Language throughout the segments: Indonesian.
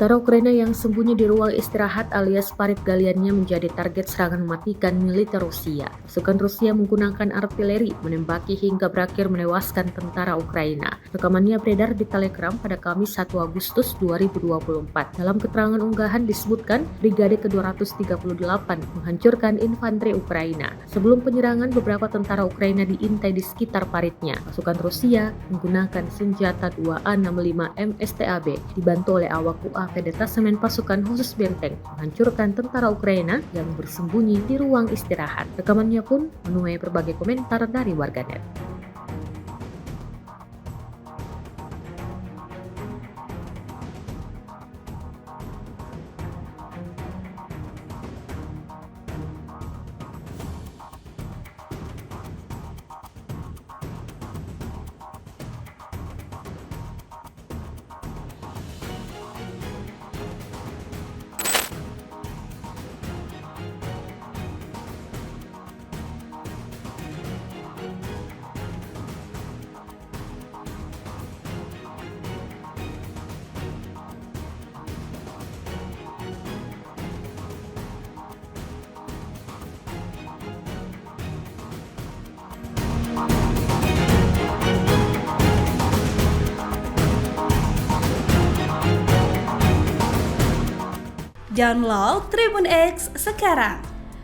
Tentara Ukraina yang sembunyi di ruang istirahat alias parit galiannya menjadi target serangan mematikan militer Rusia. Pasukan Rusia menggunakan artileri menembaki hingga berakhir menewaskan tentara Ukraina. Rekamannya beredar di Telegram pada Kamis 1 Agustus 2024. Dalam keterangan unggahan disebutkan Brigade ke-238 menghancurkan infanteri Ukraina. Sebelum penyerangan, beberapa tentara Ukraina diintai di sekitar paritnya. Pasukan Rusia menggunakan senjata 2A65 MSTAB dibantu oleh awak UAV Detasemen Pasukan Khusus Benteng menghancurkan tentara Ukraina yang bersembunyi di ruang istirahat. Rekamannya pun menuai berbagai komentar dari warganet. Download Tribun X sekarang,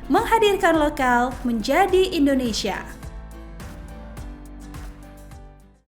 menghadirkan lokal menjadi Indonesia.